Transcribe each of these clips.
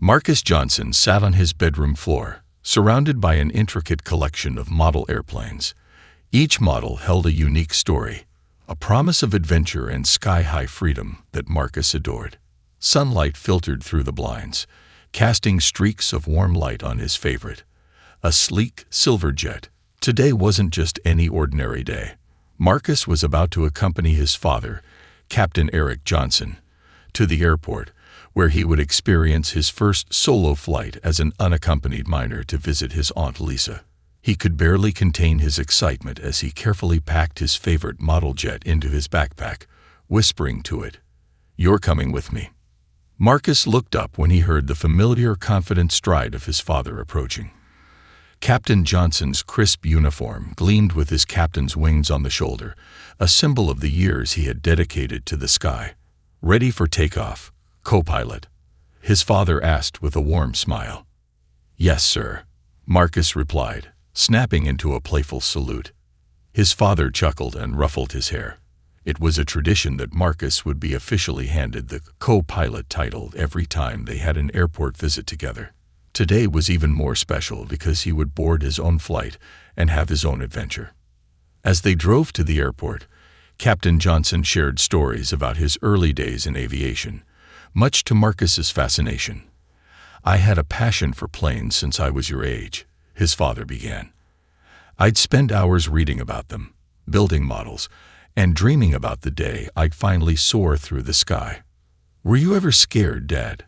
Marcus Johnson sat on his bedroom floor, surrounded by an intricate collection of model airplanes. Each model held a unique story, a promise of adventure and sky-high freedom that Marcus adored. Sunlight filtered through the blinds, casting streaks of warm light on his favorite, a sleek silver jet. Today wasn't just any ordinary day. Marcus was about to accompany his father, Captain Eric Johnson, to the airport, where he would experience his first solo flight as an unaccompanied minor to visit his Aunt Lisa. He could barely contain his excitement as he carefully packed his favorite model jet into his backpack, whispering to it, "You're coming with me." Marcus looked up when he heard the familiar, confident stride of his father approaching. Captain Johnson's crisp uniform gleamed with his captain's wings on the shoulder, a symbol of the years he had dedicated to the sky. "Ready for takeoff, co-pilot?" his father asked with a warm smile. "Yes, sir," Marcus replied, snapping into a playful salute. His father chuckled and ruffled his hair. It was a tradition that Marcus would be officially handed the co-pilot title every time they had an airport visit together. Today was even more special because he would board his own flight and have his own adventure. As they drove to the airport, Captain Johnson shared stories about his early days in aviation, much to Marcus's fascination. "I had a passion for planes since I was your age," his father began. "I'd spend hours reading about them, building models, and dreaming about the day I'd finally soar through the sky." "Were you ever scared, Dad?"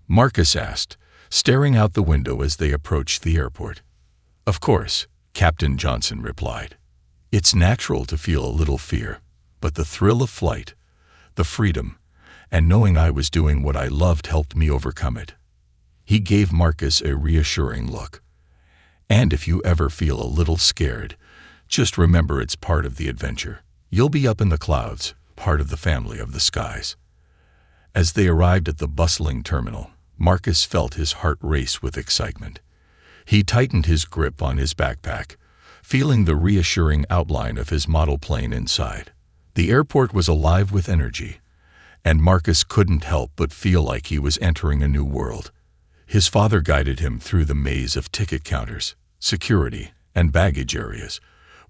Marcus asked, staring out the window as they approached the airport. "Of course," Captain Johnson replied. "It's natural to feel a little fear, but the thrill of flight, the freedom, and knowing I was doing what I loved helped me overcome it." He gave Marcus a reassuring look. "And if you ever feel a little scared, just remember it's part of the adventure. You'll be up in the clouds, part of the family of the skies." As they arrived at the bustling terminal, Marcus felt his heart race with excitement. He tightened his grip on his backpack, feeling the reassuring outline of his model plane inside. The airport was alive with energy, and Marcus couldn't help but feel like he was entering a new world. His father guided him through the maze of ticket counters, security, and baggage areas,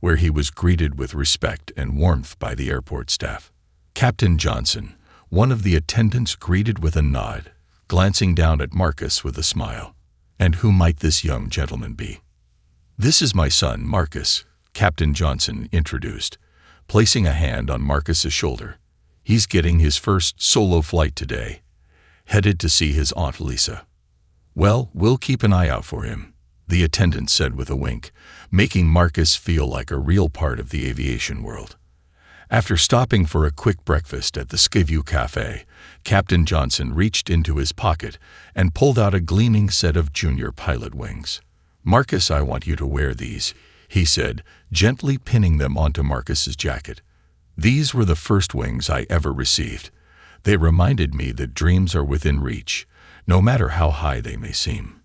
where he was greeted with respect and warmth by the airport staff. Captain Johnson, one of the attendants, greeted with a nod, glancing down at Marcus with a smile. "And who might this young gentleman be?" "This is my son, Marcus," Captain Johnson introduced, placing a hand on Marcus's shoulder. "He's getting his first solo flight today, headed to see his Aunt Lisa." "Well, we'll keep an eye out for him," the attendant said with a wink, making Marcus feel like a real part of the aviation world. After stopping for a quick breakfast at the Skyview Cafe, Captain Johnson reached into his pocket and pulled out a gleaming set of junior pilot wings. "Marcus, I want you to wear these," he said, gently pinning them onto Marcus's jacket. "These were the first wings I ever received. They reminded me that dreams are within reach, no matter how high they may seem."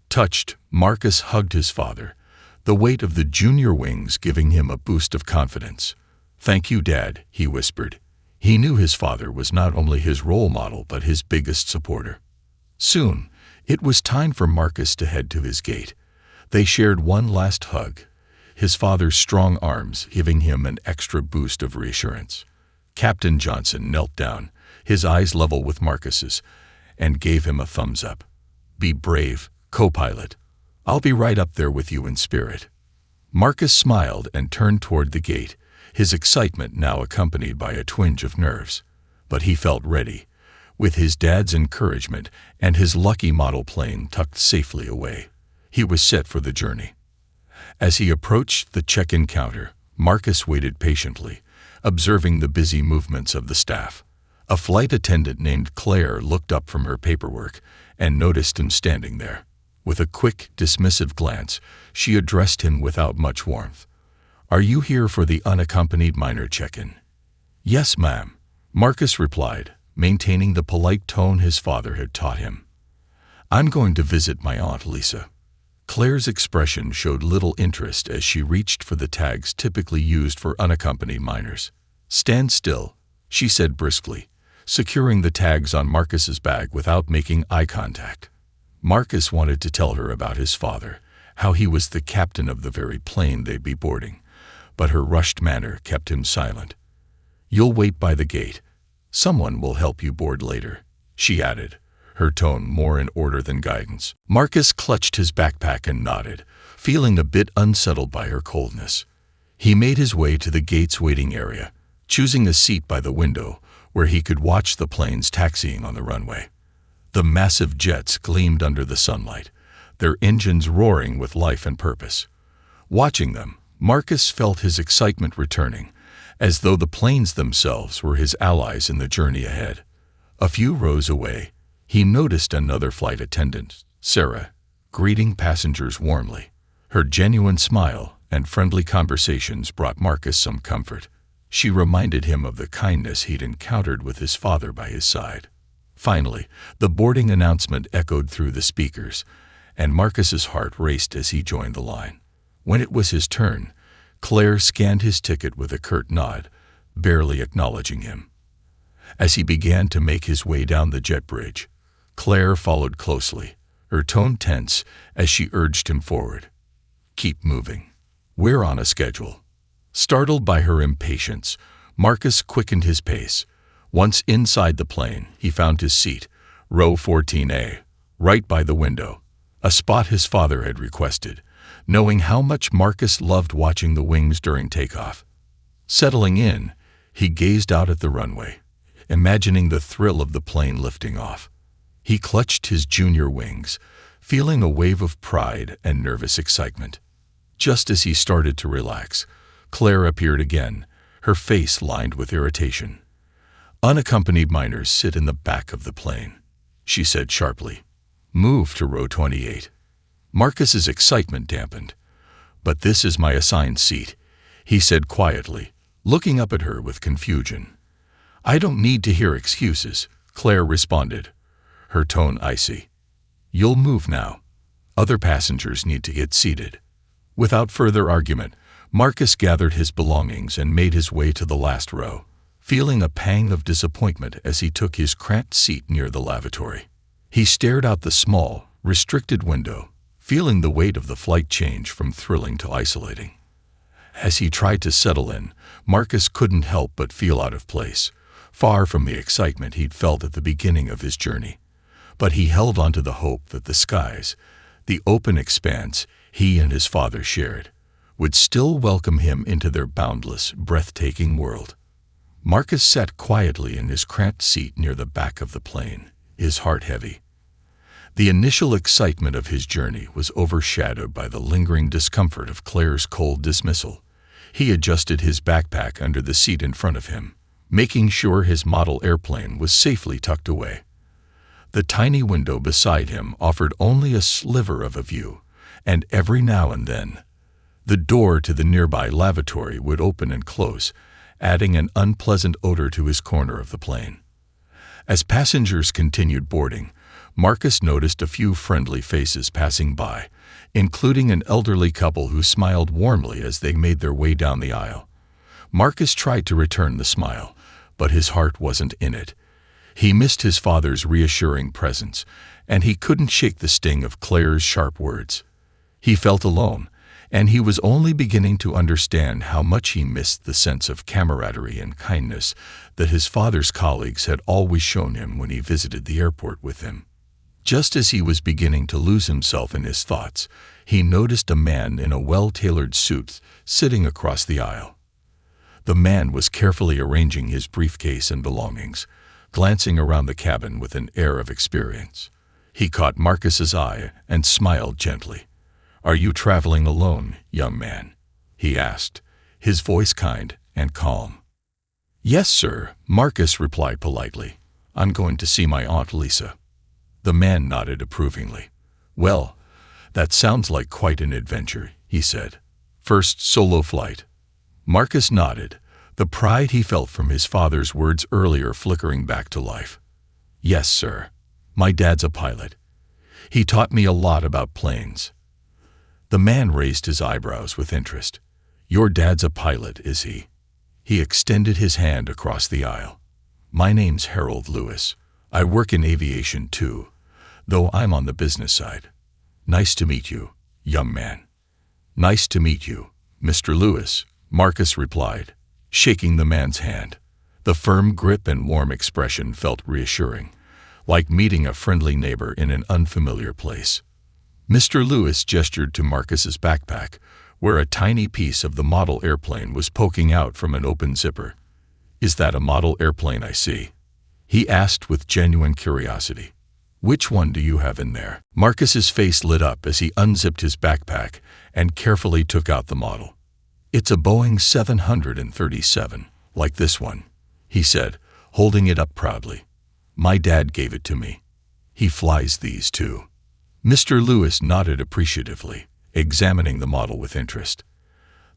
Touched, Marcus hugged his father, the weight of the junior wings giving him a boost of confidence. "Thank you, Dad," he whispered. He knew his father was not only his role model but his biggest supporter. Soon, it was time for Marcus to head to his gate. They shared one last hug, his father's strong arms giving him an extra boost of reassurance. Captain Johnson knelt down, his eyes level with Marcus's, and gave him a thumbs up. "Be brave, co-pilot. I'll be right up there with you in spirit." Marcus smiled and turned toward the gate, his excitement now accompanied by a twinge of nerves. But he felt ready, with his dad's encouragement and his lucky model plane tucked safely away. He was set for the journey. As he approached the check-in counter, Marcus waited patiently, observing the busy movements of the staff. A flight attendant named Claire looked up from her paperwork and noticed him standing there. With a quick, dismissive glance, she addressed him without much warmth. "Are you here for the unaccompanied minor check-in?" "Yes, ma'am," Marcus replied, maintaining the polite tone his father had taught him. "I'm going to visit my Aunt Lisa." Claire's expression showed little interest as she reached for the tags typically used for unaccompanied minors. "Stand still," she said briskly, securing the tags on Marcus's bag without making eye contact. Marcus wanted to tell her about his father, how he was the captain of the very plane they'd be boarding, but her rushed manner kept him silent. "You'll wait by the gate. Someone will help you board later," she added, her tone more in order than guidance. Marcus clutched his backpack and nodded, feeling a bit unsettled by her coldness. He made his way to the gate's waiting area, choosing a seat by the window where he could watch the planes taxiing on the runway. The massive jets gleamed under the sunlight, their engines roaring with life and purpose. Watching them, Marcus felt his excitement returning, as though the planes themselves were his allies in the journey ahead. A few rows away, he noticed another flight attendant, Sarah, greeting passengers warmly. Her genuine smile and friendly conversations brought Marcus some comfort. She reminded him of the kindness he'd encountered with his father by his side. Finally, the boarding announcement echoed through the speakers, and Marcus's heart raced as he joined the line. When it was his turn, Claire scanned his ticket with a curt nod, barely acknowledging him. As he began to make his way down the jet bridge, Claire followed closely, her tone tense as she urged him forward. "Keep moving. We're on a schedule." Startled by her impatience, Marcus quickened his pace. Once inside the plane, he found his seat, row 14A, right by the window, a spot his father had requested, knowing how much Marcus loved watching the wings during takeoff. Settling in, he gazed out at the runway, imagining the thrill of the plane lifting off. He clutched his junior wings, feeling a wave of pride and nervous excitement. Just as he started to relax, Claire appeared again, her face lined with irritation. "Unaccompanied minors sit in the back of the plane," she said sharply. "Move to row 28. Marcus's excitement dampened. "But this is my assigned seat," he said quietly, looking up at her with confusion. "I don't need to hear excuses," Claire responded, her tone icy. "You'll move now. Other passengers need to get seated." Without further argument, Marcus gathered his belongings and made his way to the last row, feeling a pang of disappointment as he took his cramped seat near the lavatory. He stared out the small, restricted window, feeling the weight of the flight change from thrilling to isolating. As he tried to settle in, Marcus couldn't help but feel out of place, far from the excitement he'd felt at the beginning of his journey. But he held on to the hope that the skies, the open expanse he and his father shared, would still welcome him into their boundless, breathtaking world. Marcus sat quietly in his cramped seat near the back of the plane, his heart heavy. The initial excitement of his journey was overshadowed by the lingering discomfort of Claire's cold dismissal. He adjusted his backpack under the seat in front of him, making sure his model airplane was safely tucked away. The tiny window beside him offered only a sliver of a view, and every now and then, the door to the nearby lavatory would open and close, adding an unpleasant odor to his corner of the plane. As passengers continued boarding, Marcus noticed a few friendly faces passing by, including an elderly couple who smiled warmly as they made their way down the aisle. Marcus tried to return the smile, but his heart wasn't in it. He missed his father's reassuring presence, and he couldn't shake the sting of Claire's sharp words. He felt alone, and he was only beginning to understand how much he missed the sense of camaraderie and kindness that his father's colleagues had always shown him when he visited the airport with him. Just as he was beginning to lose himself in his thoughts, he noticed a man in a well-tailored suit sitting across the aisle. The man was carefully arranging his briefcase and belongings, glancing around the cabin with an air of experience. He caught Marcus's eye and smiled gently. "Are you traveling alone, young man?" he asked, his voice kind and calm. "Yes, sir," Marcus replied politely. "I'm going to see my Aunt Lisa." The man nodded approvingly. "Well, that sounds like quite an adventure," he said. "First solo flight?" Marcus nodded, the pride he felt from his father's words earlier flickering back to life. "Yes, sir. My dad's a pilot. He taught me a lot about planes." The man raised his eyebrows with interest. "Your dad's a pilot, is he?" He extended his hand across the aisle. "My name's Harold Lewis. I work in aviation too." though I'm on the business side. Nice to meet you, young man. Nice to meet you, Mr. Lewis, Marcus replied, shaking the man's hand. The firm grip and warm expression felt reassuring, like meeting a friendly neighbor in an unfamiliar place. Mr. Lewis gestured to Marcus's backpack, where a tiny piece of the model airplane was poking out from an open zipper. "Is that a model airplane I see?" he asked with genuine curiosity. "Which one do you have in there?" Marcus's face lit up as he unzipped his backpack and carefully took out the model. "It's a Boeing 737, like this one," he said, holding it up proudly. "My dad gave it to me. He flies these too." Mr. Lewis nodded appreciatively, examining the model with interest.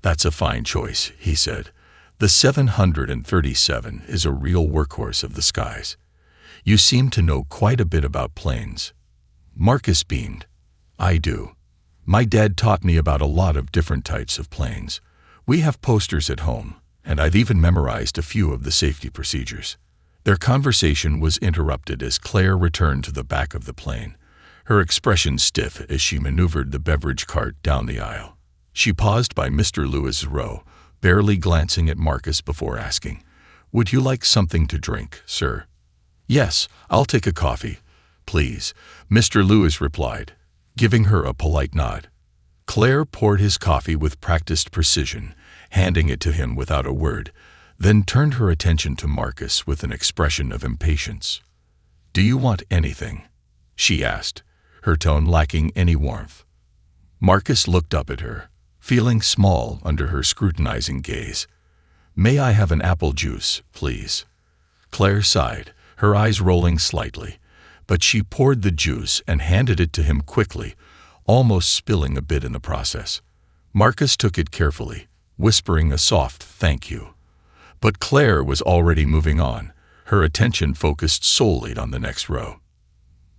"That's a fine choice," he said. "The 737 is a real workhorse of the skies. You seem to know quite a bit about planes." Marcus beamed. "I do. My dad taught me about a lot of different types of planes. We have posters at home, and I've even memorized a few of the safety procedures." Their conversation was interrupted as Claire returned to the back of the plane, her expression stiff as she maneuvered the beverage cart down the aisle. She paused by Mr. Lewis's row, barely glancing at Marcus before asking, "Would you like something to drink, sir?" "Yes, I'll take a coffee, please," Mr. Lewis replied, giving her a polite nod. Claire poured his coffee with practiced precision, handing it to him without a word, then turned her attention to Marcus with an expression of impatience. "Do you want anything?" she asked, her tone lacking any warmth. Marcus looked up at her, feeling small under her scrutinizing gaze. "May I have an apple juice, please?" Claire sighed, her eyes rolling slightly, but she poured the juice and handed it to him quickly, almost spilling a bit in the process. Marcus took it carefully, whispering a soft "thank you." But Claire was already moving on, her attention focused solely on the next row.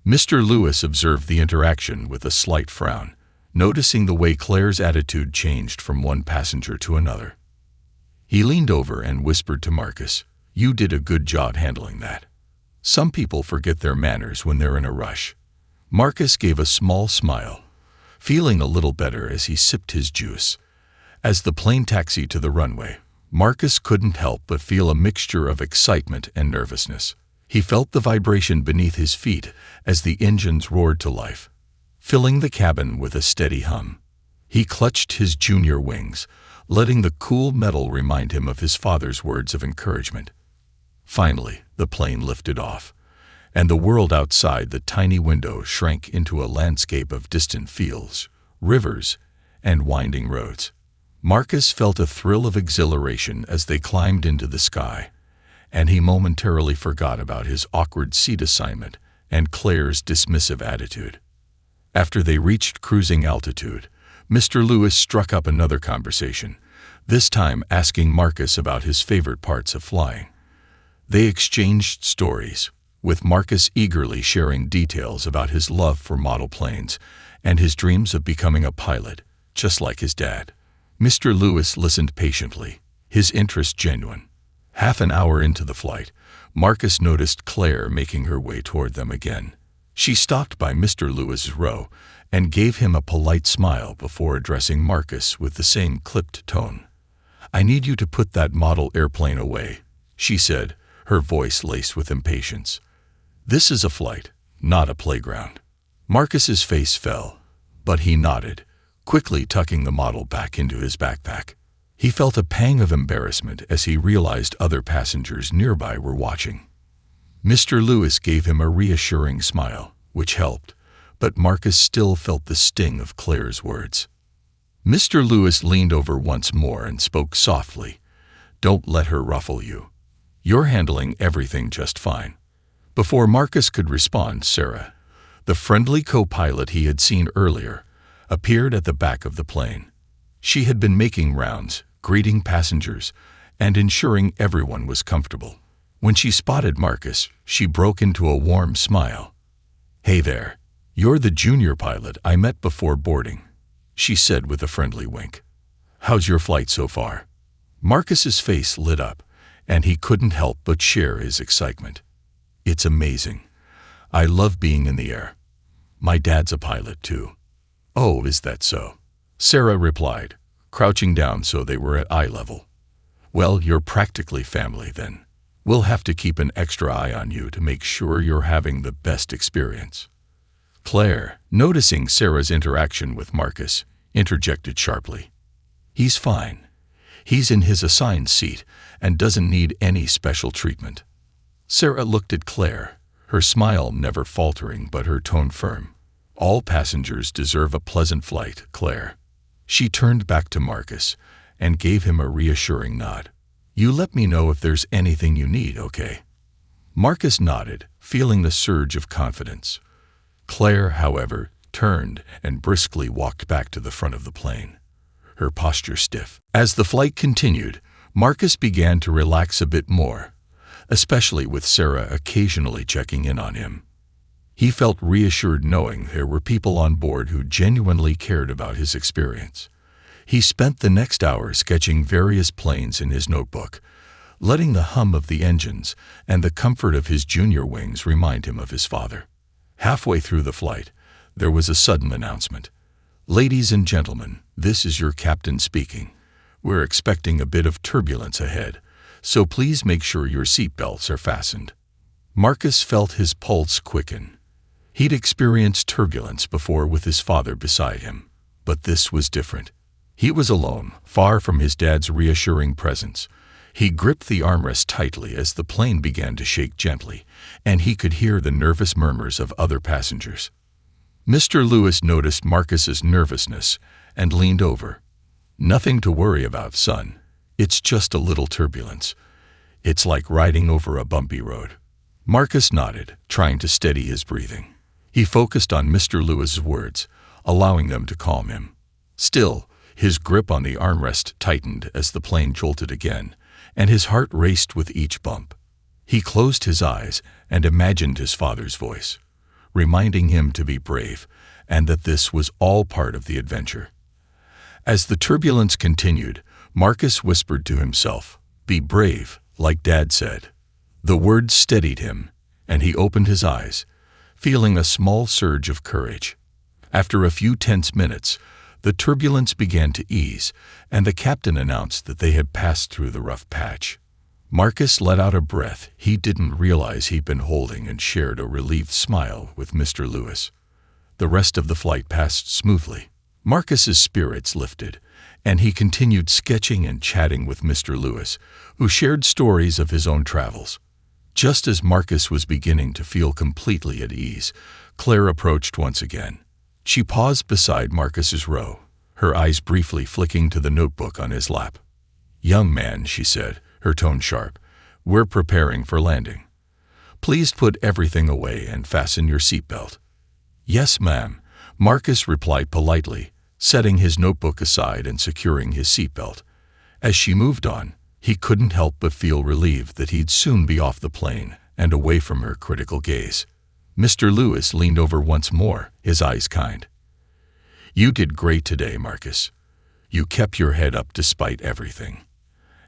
Mr. Lewis observed the interaction with a slight frown, noticing the way Claire's attitude changed from one passenger to another. He leaned over and whispered to Marcus, "You did a good job handling that. Some people forget their manners when they're in a rush." Marcus gave a small smile, feeling a little better as he sipped his juice. As the plane taxied to the runway, Marcus couldn't help but feel a mixture of excitement and nervousness. He felt the vibration beneath his feet as the engines roared to life, filling the cabin with a steady hum. He clutched his junior wings, letting the cool metal remind him of his father's words of encouragement. Finally, the plane lifted off, and the world outside the tiny window shrank into a landscape of distant fields, rivers, and winding roads. Marcus felt a thrill of exhilaration as they climbed into the sky, and he momentarily forgot about his awkward seat assignment and Claire's dismissive attitude. After they reached cruising altitude, Mr. Lewis struck up another conversation, this time asking Marcus about his favorite parts of flying. They exchanged stories, with Marcus eagerly sharing details about his love for model planes and his dreams of becoming a pilot, just like his dad. Mr. Lewis listened patiently, his interest genuine. Half an hour into the flight, Marcus noticed Claire making her way toward them again. She stopped by Mr. Lewis's row and gave him a polite smile before addressing Marcus with the same clipped tone. "I need you to put that model airplane away," she said, her voice laced with impatience. "This is a flight, not a playground." Marcus's face fell, but he nodded, quickly tucking the model back into his backpack. He felt a pang of embarrassment as he realized other passengers nearby were watching. Mr. Lewis gave him a reassuring smile, which helped, but Marcus still felt the sting of Claire's words. Mr. Lewis leaned over once more and spoke softly. "Don't let her ruffle you. You're handling everything just fine." Before Marcus could respond, Sarah, the friendly co-pilot he had seen earlier, appeared at the back of the plane. She had been making rounds, greeting passengers, and ensuring everyone was comfortable. When she spotted Marcus, she broke into a warm smile. "Hey there, you're the junior pilot I met before boarding," she said with a friendly wink. "How's your flight so far?" Marcus's face lit up, and he couldn't help but share his excitement. "It's amazing. I love being in the air. My dad's a pilot, too. Oh, is that so? Sarah replied, crouching down so they were at eye level. Well, you're practically family then. We'll have to keep an extra eye on you to make sure you're having the best experience. Claire, noticing Sarah's interaction with Marcus, interjected sharply. He's fine. He's in his assigned seat and doesn't need any special treatment. Sarah looked at Claire, her smile never faltering but her tone firm. All passengers deserve a pleasant flight, Claire. She turned back to Marcus and gave him a reassuring nod. You let me know if there's anything you need, okay? Marcus nodded, feeling the surge of confidence. Claire, however, turned and briskly walked back to the front of the plane, her posture stiff. As the flight continued, Marcus began to relax a bit more, especially with Sarah occasionally checking in on him. He felt reassured knowing there were people on board who genuinely cared about his experience. He spent the next hour sketching various planes in his notebook, letting the hum of the engines and the comfort of his junior wings remind him of his father. Halfway through the flight, there was a sudden announcement. Ladies and gentlemen, this is your captain speaking. We're expecting a bit of turbulence ahead, so please make sure your seatbelts are fastened. Marcus felt his pulse quicken. He'd experienced turbulence before with his father beside him, but this was different. He was alone, far from his dad's reassuring presence. He gripped the armrest tightly as the plane began to shake gently, and he could hear the nervous murmurs of other passengers. Mr. Lewis noticed Marcus's nervousness and leaned over. Nothing to worry about, son. It's just a little turbulence. It's like riding over a bumpy road. Marcus nodded, trying to steady his breathing. He focused on Mr. Lewis's words, allowing them to calm him. Still, his grip on the armrest tightened as the plane jolted again, and his heart raced with each bump. He closed his eyes and imagined his father's voice, reminding him to be brave and that this was all part of the adventure. As the turbulence continued, Marcus whispered to himself, "Be brave, like Dad said." The words steadied him, and he opened his eyes, feeling a small surge of courage. After a few tense minutes, the turbulence began to ease, and the captain announced that they had passed through the rough patch. Marcus let out a breath he didn't realize he'd been holding and shared a relieved smile with Mr. Lewis. The rest of the flight passed smoothly. Marcus's spirits lifted, and he continued sketching and chatting with Mr. Lewis, who shared stories of his own travels. Just as Marcus was beginning to feel completely at ease, Claire approached once again. She paused beside Marcus's row, her eyes briefly flicking to the notebook on his lap. "Young man," she said, her tone sharp, "we're preparing for landing. Please put everything away and fasten your seatbelt." "Yes, ma'am," Marcus replied politely, setting his notebook aside and securing his seatbelt. As she moved on, he couldn't help but feel relieved that he'd soon be off the plane and away from her critical gaze. Mr. Lewis leaned over once more, his eyes kind. "You did great today, Marcus. You kept your head up despite everything.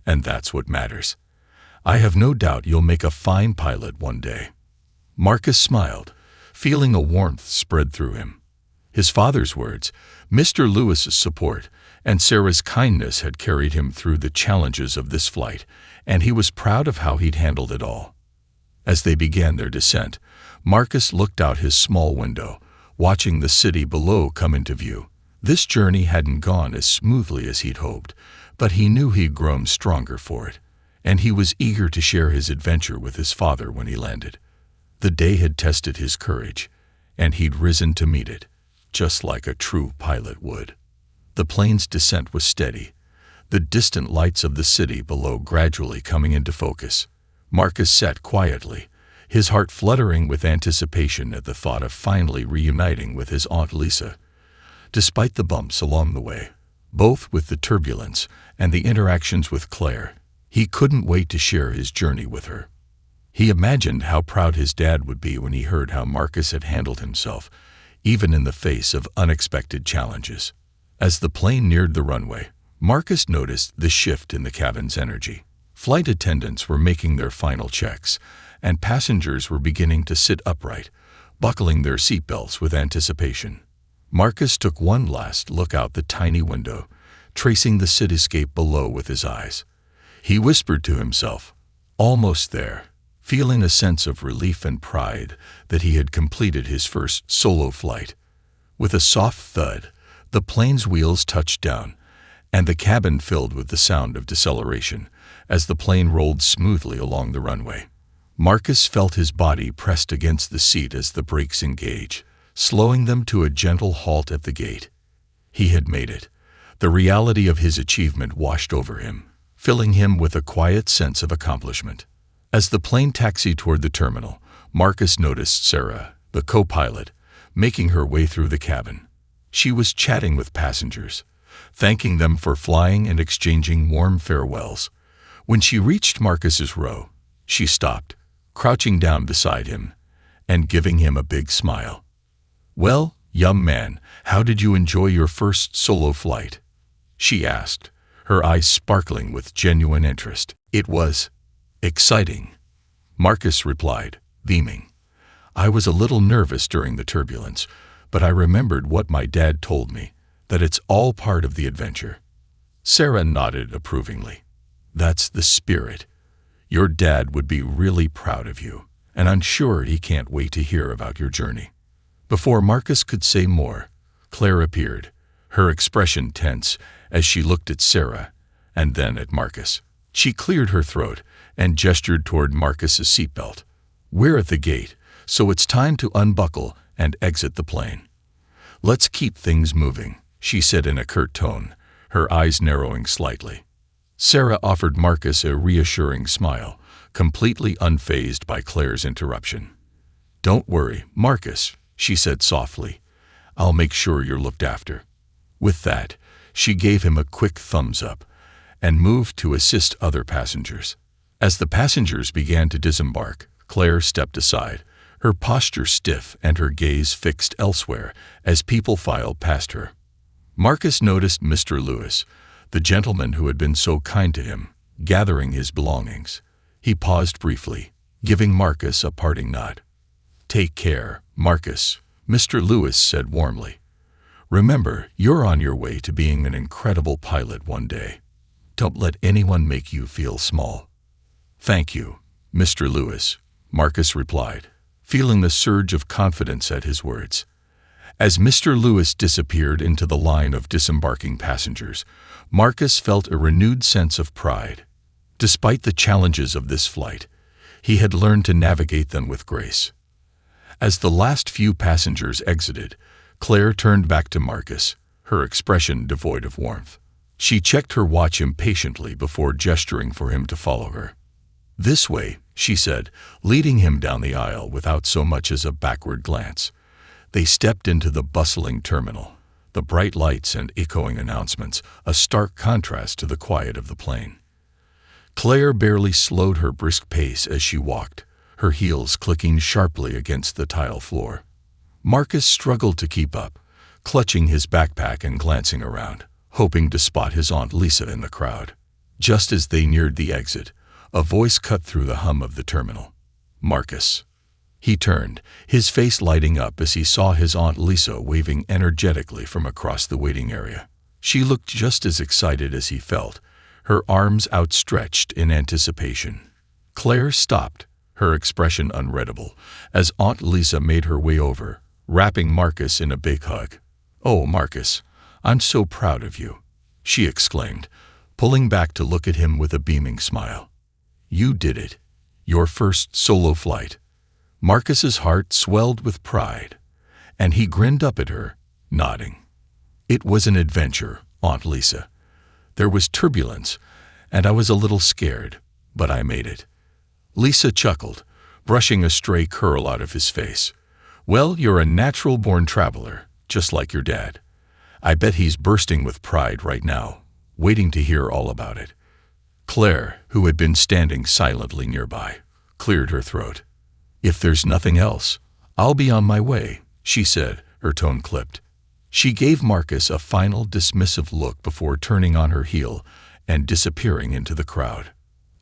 And that's what matters. I have no doubt you'll make a fine pilot one day." Marcus smiled, feeling a warmth spread through him. His father's words, Mr. Lewis's support, and Sarah's kindness had carried him through the challenges of this flight, and he was proud of how he'd handled it all. As they began their descent, Marcus looked out his small window, watching the city below come into view. This journey hadn't gone as smoothly as he'd hoped, but he knew he'd grown stronger for it, and he was eager to share his adventure with his father when he landed. The day had tested his courage, and he'd risen to meet it, just like a true pilot would. The plane's descent was steady, the distant lights of the city below gradually coming into focus. Marcus sat quietly, his heart fluttering with anticipation at the thought of finally reuniting with his Aunt Lisa. Despite the bumps along the way, both with the turbulence and the interactions with Claire, he couldn't wait to share his journey with her. He imagined how proud his dad would be when he heard how Marcus had handled himself, even in the face of unexpected challenges. As the plane neared the runway, Marcus noticed the shift in the cabin's energy. Flight attendants were making their final checks, and passengers were beginning to sit upright, buckling their seatbelts with anticipation. Marcus took one last look out the tiny window, tracing the cityscape below with his eyes. He whispered to himself, "Almost there," feeling a sense of relief and pride that he had completed his first solo flight. With a soft thud, the plane's wheels touched down, and the cabin filled with the sound of deceleration as the plane rolled smoothly along the runway. Marcus felt his body pressed against the seat as the brakes engaged, slowing them to a gentle halt at the gate. He had made it. The reality of his achievement washed over him, filling him with a quiet sense of accomplishment. As the plane taxied toward the terminal, Marcus noticed Sarah, the co-pilot, making her way through the cabin. She was chatting with passengers, thanking them for flying and exchanging warm farewells. When she reached Marcus's row, she stopped, crouching down beside him, and giving him a big smile. "Well, young man, how did you enjoy your first solo flight?" she asked, her eyes sparkling with genuine interest. "It was exciting," Marcus replied, beaming. "I was a little nervous during the turbulence, but I remembered what my dad told me, that it's all part of the adventure." Sarah nodded approvingly. "That's the spirit. Your dad would be really proud of you, and I'm sure he can't wait to hear about your journey." Before Marcus could say more, Claire appeared, her expression tense as she looked at Sarah and then at Marcus. She cleared her throat and gestured toward Marcus's seatbelt. "We're at the gate, so it's time to unbuckle and exit the plane. Let's keep things moving," she said in a curt tone, her eyes narrowing slightly. Sarah offered Marcus a reassuring smile, completely unfazed by Claire's interruption. "Don't worry, Marcus," she said softly. "I'll make sure you're looked after." With that, she gave him a quick thumbs up and moved to assist other passengers. As the passengers began to disembark, Claire stepped aside, her posture stiff and her gaze fixed elsewhere as people filed past her. Marcus noticed Mr. Lewis, the gentleman who had been so kind to him, gathering his belongings. He paused briefly, giving Marcus a parting nod. "Take care, Marcus," Mr. Lewis said warmly. "Remember, you're on your way to being an incredible pilot one day. Don't let anyone make you feel small." "Thank you, Mr. Lewis," Marcus replied, feeling the surge of confidence at his words. As Mr. Lewis disappeared into the line of disembarking passengers, Marcus felt a renewed sense of pride. Despite the challenges of this flight, he had learned to navigate them with grace. As the last few passengers exited, Claire turned back to Marcus, her expression devoid of warmth. She checked her watch impatiently before gesturing for him to follow her. "This way," she said, leading him down the aisle without so much as a backward glance. They stepped into the bustling terminal, the bright lights and echoing announcements, a stark contrast to the quiet of the plane. Claire barely slowed her brisk pace as she walked, her heels clicking sharply against the tile floor. Marcus struggled to keep up, clutching his backpack and glancing around, hoping to spot his Aunt Lisa in the crowd. Just as they neared the exit, a voice cut through the hum of the terminal. "Marcus." He turned, his face lighting up as he saw his Aunt Lisa waving energetically from across the waiting area. She looked just as excited as he felt, her arms outstretched in anticipation. Claire stopped, her expression unreadable, as Aunt Lisa made her way over, wrapping Marcus in a big hug. "Oh, Marcus, I'm so proud of you," she exclaimed, pulling back to look at him with a beaming smile. "You did it. Your first solo flight." Marcus's heart swelled with pride, and he grinned up at her, nodding. "It was an adventure, Aunt Lisa. There was turbulence, and I was a little scared, but I made it." Lisa chuckled, brushing a stray curl out of his face. "Well, you're a natural-born traveler, just like your dad. I bet he's bursting with pride right now, waiting to hear all about it." Claire, who had been standing silently nearby, cleared her throat. "If there's nothing else, I'll be on my way," she said, her tone clipped. She gave Marcus a final dismissive look before turning on her heel and disappearing into the crowd.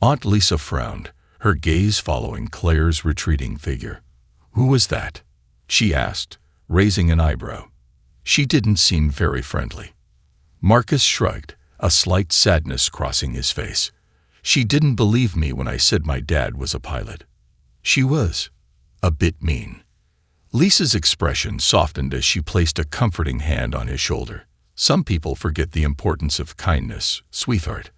Aunt Lisa frowned, her gaze following Claire's retreating figure. "Who was that?" she asked, raising an eyebrow. She didn't seem very friendly. Marcus shrugged, a slight sadness crossing his face. She didn't believe me when I said my dad was a pilot. She was a bit mean. Lisa's expression softened as she placed a comforting hand on his shoulder. Some people forget the importance of kindness, sweetheart.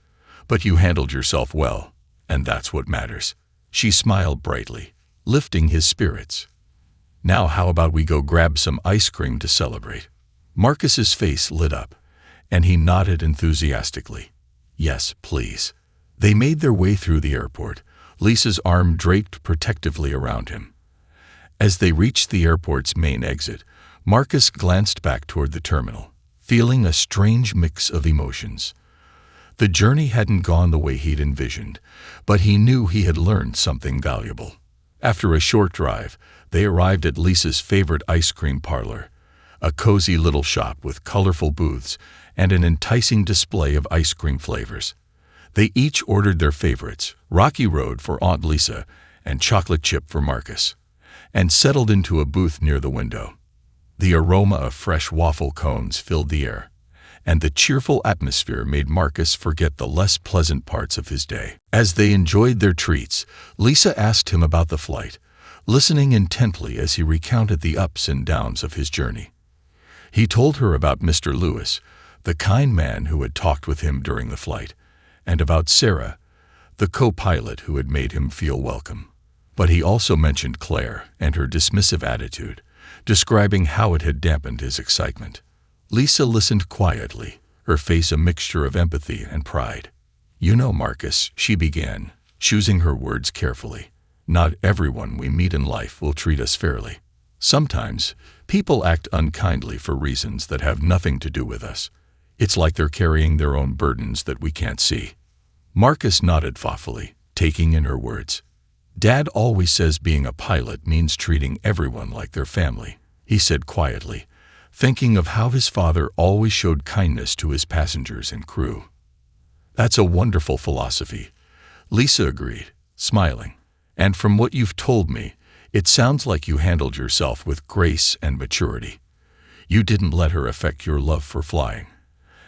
But you handled yourself well, and that's what matters. She smiled brightly, lifting his spirits. Now how about we go grab some ice cream to celebrate? Marcus's face lit up, and he nodded enthusiastically. Yes, please. They made their way through the airport, Lisa's arm draped protectively around him. As they reached the airport's main exit, Marcus glanced back toward the terminal, feeling a strange mix of emotions. The journey hadn't gone the way he'd envisioned, but he knew he had learned something valuable. After a short drive, they arrived at Lisa's favorite ice cream parlor, a cozy little shop with colorful booths and an enticing display of ice cream flavors. They each ordered their favorites, Rocky Road for Aunt Lisa and chocolate chip for Marcus, and settled into a booth near the window. The aroma of fresh waffle cones filled the air, and the cheerful atmosphere made Marcus forget the less pleasant parts of his day. As they enjoyed their treats, Lisa asked him about the flight, listening intently as he recounted the ups and downs of his journey. He told her about Mr. Lewis, the kind man who had talked with him during the flight, and about Sarah, the co-pilot who had made him feel welcome. But he also mentioned Claire and her dismissive attitude, describing how it had dampened his excitement. Lisa listened quietly, her face a mixture of empathy and pride. You know, Marcus, she began, choosing her words carefully. Not everyone we meet in life will treat us fairly. Sometimes, people act unkindly for reasons that have nothing to do with us. It's like they're carrying their own burdens that we can't see. Marcus nodded thoughtfully, taking in her words. Dad always says being a pilot means treating everyone like their family, he said quietly, thinking of how his father always showed kindness to his passengers and crew. That's a wonderful philosophy, Lisa agreed, smiling. And from what you've told me, it sounds like you handled yourself with grace and maturity. You didn't let her affect your love for flying,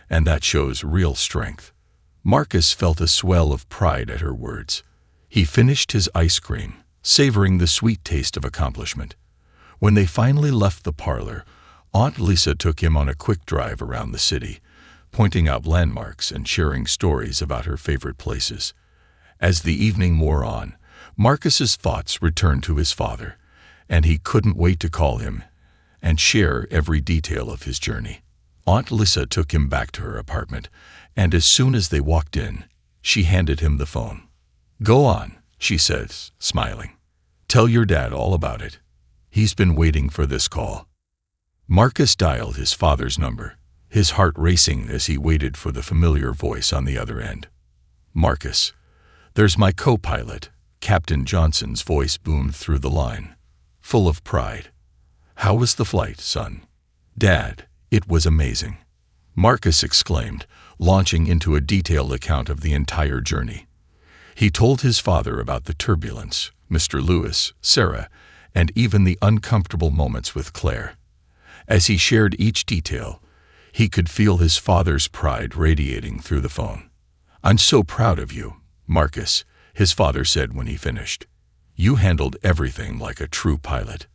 and that shows real strength. Marcus felt a swell of pride at her words. He finished his ice cream, savoring the sweet taste of accomplishment. When they finally left the parlor, Aunt Lisa took him on a quick drive around the city, pointing out landmarks and sharing stories about her favorite places. As the evening wore on, Marcus's thoughts returned to his father, and he couldn't wait to call him and share every detail of his journey. Aunt Lisa took him back to her apartment, and as soon as they walked in, she handed him the phone. Go on, she said, smiling. Tell your dad all about it. He's been waiting for this call. Marcus dialed his father's number, his heart racing as he waited for the familiar voice on the other end. Marcus, there's my co-pilot. Captain Johnson's voice boomed through the line, full of pride. How was the flight, son? Dad, it was amazing, Marcus exclaimed, launching into a detailed account of the entire journey. He told his father about the turbulence, Mr. Lewis, Sarah, and even the uncomfortable moments with Claire. As he shared each detail, he could feel his father's pride radiating through the phone. I'm so proud of you, Marcus, his father said when he finished. You handled everything like a true pilot.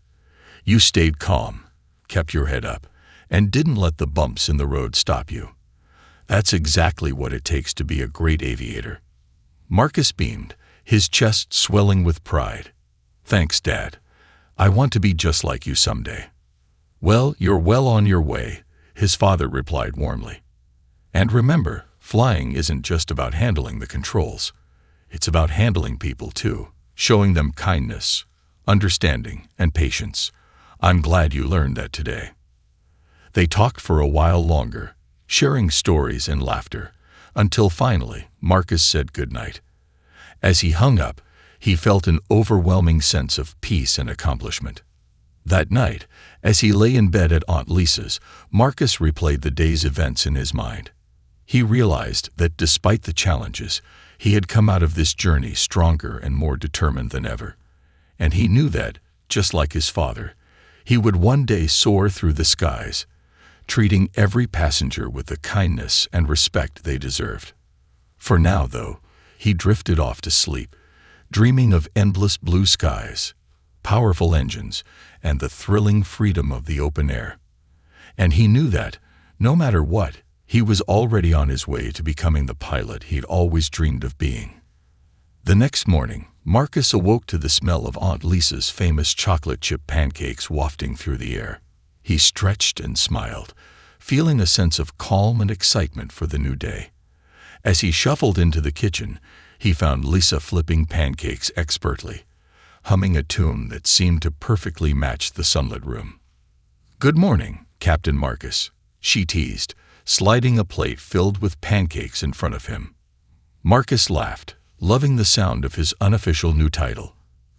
You stayed calm, kept your head up, and didn't let the bumps in the road stop you. That's exactly what it takes to be a great aviator. Marcus beamed, his chest swelling with pride. Thanks, Dad. I want to be just like you someday. Well, you're well on your way, his father replied warmly. And remember, flying isn't just about handling the controls. It's about handling people too, showing them kindness, understanding, and patience. I'm glad you learned that today. They talked for a while longer, sharing stories and laughter, until finally Marcus said goodnight. As he hung up, he felt an overwhelming sense of peace and accomplishment. That night, as he lay in bed at Aunt Lisa's, Marcus replayed the day's events in his mind. He realized that despite the challenges, he had come out of this journey stronger and more determined than ever. And he knew that, just like his father, He would one day soar through the skies, treating every passenger with the kindness and respect they deserved. For now, though, he drifted off to sleep, dreaming of endless blue skies, powerful engines, and the thrilling freedom of the open air. And he knew that, no matter what, he was already on his way to becoming the pilot he'd always dreamed of being. The next morning, Marcus awoke to the smell of Aunt Lisa's famous chocolate chip pancakes wafting through the air. He stretched and smiled, feeling a sense of calm and excitement for the new day. As he shuffled into the kitchen, he found Lisa flipping pancakes expertly, humming a tune that seemed to perfectly match the sunlit room. "Good morning, Captain Marcus," she teased, sliding a plate filled with pancakes in front of him. Marcus laughed, loving the sound of his unofficial new title.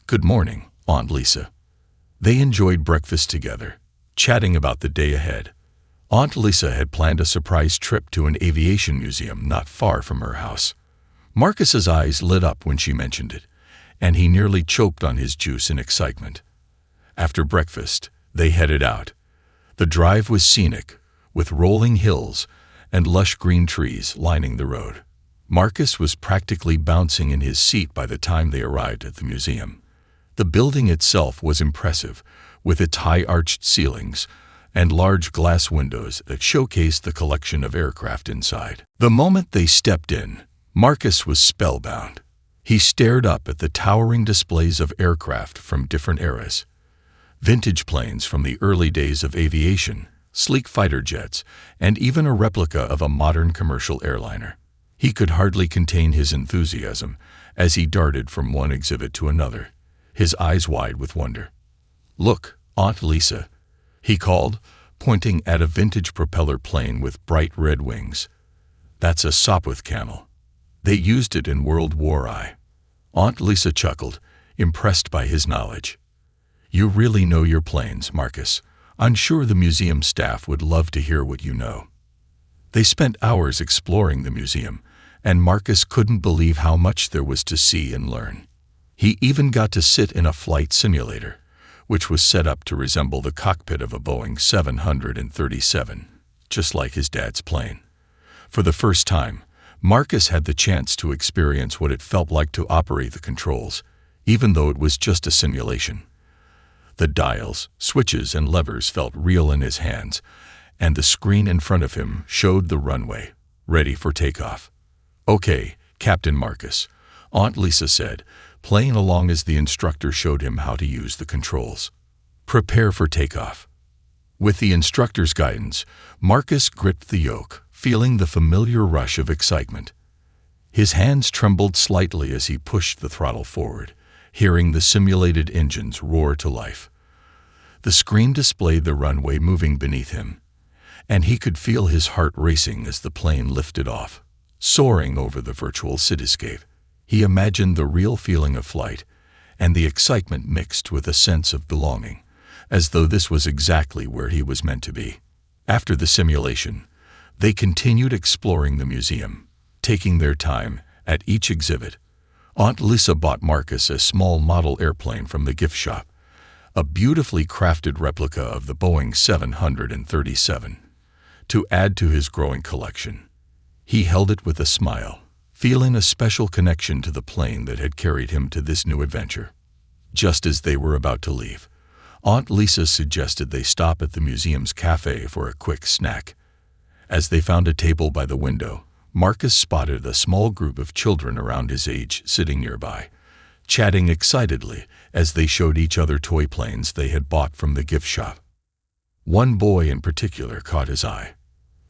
"Good morning, Aunt Lisa." They enjoyed breakfast together, chatting about the day ahead. Aunt Lisa had planned a surprise trip to an aviation museum not far from her house. Marcus's eyes lit up when she mentioned it, and he nearly choked on his juice in excitement. After breakfast, they headed out. The drive was scenic, with rolling hills and lush green trees lining the road. Marcus was practically bouncing in his seat by the time they arrived at the museum. The building itself was impressive, with its high-arched ceilings and large glass windows that showcased the collection of aircraft inside. The moment they stepped in, Marcus was spellbound. He stared up at the towering displays of aircraft from different eras. Vintage planes from the early days of aviation, sleek fighter jets, and even a replica of a modern commercial airliner. He could hardly contain his enthusiasm as he darted from one exhibit to another, his eyes wide with wonder. "Look, Aunt Lisa," he called, pointing at a vintage propeller plane with bright red wings. "That's a Sopwith Camel. They used it in World War I." Aunt Lisa chuckled, impressed by his knowledge. "You really know your planes, Marcus. I'm sure the museum staff would love to hear what you know." They spent hours exploring the museum, and Marcus couldn't believe how much there was to see and learn. He even got to sit in a flight simulator, which was set up to resemble the cockpit of a Boeing 737, just like his dad's plane. For the first time, Marcus had the chance to experience what it felt like to operate the controls, even though it was just a simulation. The dials, switches, and levers felt real in his hands, and the screen in front of him showed the runway, ready for takeoff. "Okay, Captain Marcus," Aunt Lisa said, playing along as the instructor showed him how to use the controls. "Prepare for takeoff." With the instructor's guidance, Marcus gripped the yoke, feeling the familiar rush of excitement. His hands trembled slightly as he pushed the throttle forward, hearing the simulated engines roar to life. The screen displayed the runway moving beneath him, and he could feel his heart racing as the plane lifted off, soaring over the virtual cityscape. He imagined the real feeling of flight, and the excitement mixed with a sense of belonging, as though this was exactly where he was meant to be. After the simulation, they continued exploring the museum, taking their time at each exhibit. Aunt Lisa bought Marcus a small model airplane from the gift shop, a beautifully crafted replica of the Boeing 737, to add to his growing collection. He held it with a smile, feeling a special connection to the plane that had carried him to this new adventure. Just as they were about to leave, Aunt Lisa suggested they stop at the museum's cafe for a quick snack. As they found a table by the window, Marcus spotted a small group of children around his age sitting nearby, chatting excitedly as they showed each other toy planes they had bought from the gift shop. One boy in particular caught his eye.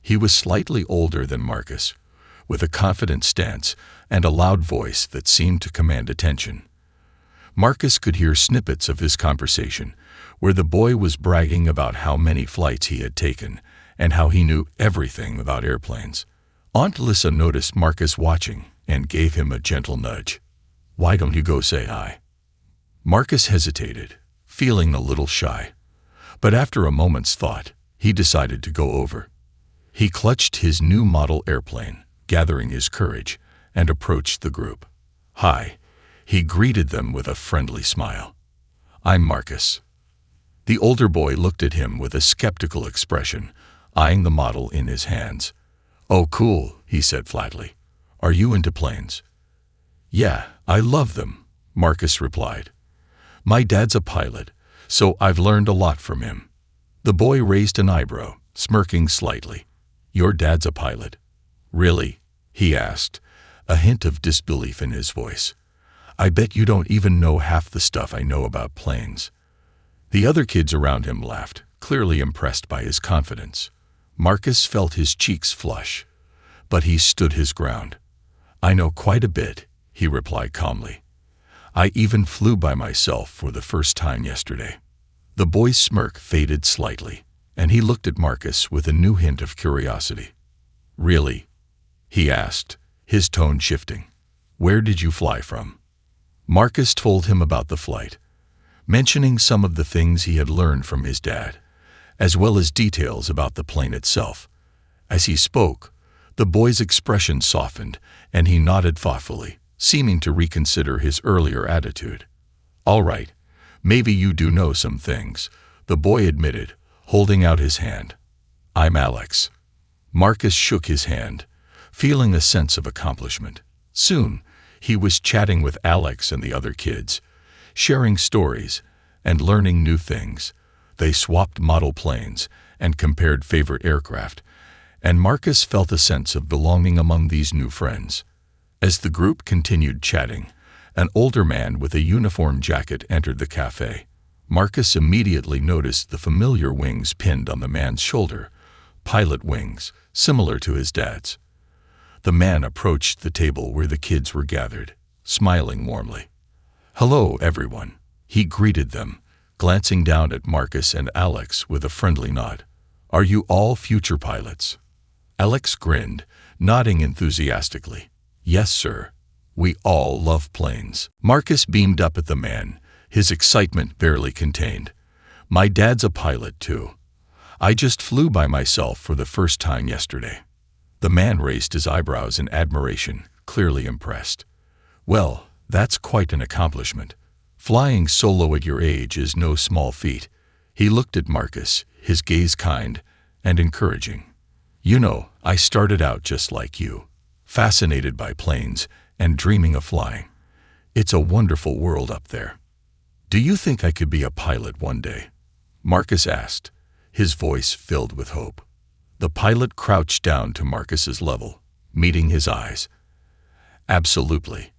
He was slightly older than Marcus, with a confident stance and a loud voice that seemed to command attention. Marcus could hear snippets of his conversation, where the boy was bragging about how many flights he had taken and how he knew everything about airplanes. Aunt Lisa noticed Marcus watching and gave him a gentle nudge. "Why don't you go say hi?" Marcus hesitated, feeling a little shy, but after a moment's thought, he decided to go over. He clutched his new model airplane, gathering his courage, and approached the group. "Hi," he greeted them with a friendly smile. "I'm Marcus." The older boy looked at him with a skeptical expression, eyeing the model in his hands. "Oh, cool," he said flatly. "Are you into planes?" "Yeah, I love them," Marcus replied. "My dad's a pilot, so I've learned a lot from him." The boy raised an eyebrow, smirking slightly. "Your dad's a pilot?" "Really?" he asked, a hint of disbelief in his voice. "I bet you don't even know half the stuff I know about planes." The other kids around him laughed, clearly impressed by his confidence. Marcus felt his cheeks flush, but he stood his ground. "I know quite a bit," he replied calmly. "I even flew by myself for the first time yesterday." The boy's smirk faded slightly, and he looked at Marcus with a new hint of curiosity. "Really?" he asked, his tone shifting. "Where did you fly from?" Marcus told him about the flight, mentioning some of the things he had learned from his dad, as well as details about the plane itself. As he spoke, the boy's expression softened, and he nodded thoughtfully, seeming to reconsider his earlier attitude. "All right, maybe you do know some things," the boy admitted, holding out his hand. "I'm Alex." Marcus shook his hand, feeling a sense of accomplishment. Soon, he was chatting with Alex and the other kids, sharing stories and learning new things. They swapped model planes and compared favorite aircraft, and Marcus felt a sense of belonging among these new friends. As the group continued chatting, an older man with a uniform jacket entered the cafe. Marcus immediately noticed the familiar wings pinned on the man's shoulder, pilot wings, similar to his dad's. The man approached the table where the kids were gathered, smiling warmly. "Hello, everyone," he greeted them, glancing down at Marcus and Alex with a friendly nod. "Are you all future pilots?" Alex grinned, nodding enthusiastically. "Yes, sir. We all love planes." Marcus beamed up at the man, his excitement barely contained. "My dad's a pilot, too. I just flew by myself for the first time yesterday." The man raised his eyebrows in admiration, clearly impressed. "Well, that's quite an accomplishment. Flying solo at your age is no small feat." He looked at Marcus, his gaze kind and encouraging. "You know, I started out just like you, fascinated by planes and dreaming of flying. It's a wonderful world up there." "Do you think I could be a pilot one day?" Marcus asked, his voice filled with hope. The pilot crouched down to Marcus's level, meeting his eyes. "Absolutely.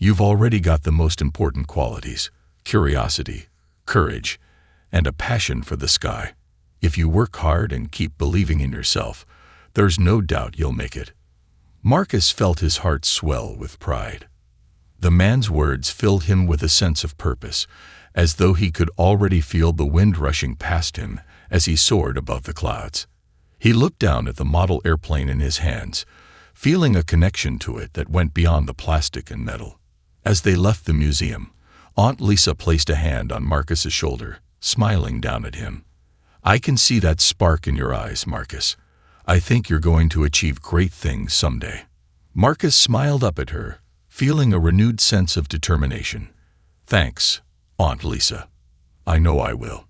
You've already got the most important qualities: curiosity, courage, and a passion for the sky. If you work hard and keep believing in yourself, there's no doubt you'll make it." Marcus felt his heart swell with pride. The man's words filled him with a sense of purpose, as though he could already feel the wind rushing past him as he soared above the clouds. He looked down at the model airplane in his hands, feeling a connection to it that went beyond the plastic and metal. As they left the museum, Aunt Lisa placed a hand on Marcus's shoulder, smiling down at him. "I can see that spark in your eyes, Marcus. I think you're going to achieve great things someday." Marcus smiled up at her, feeling a renewed sense of determination. "Thanks, Aunt Lisa. I know I will."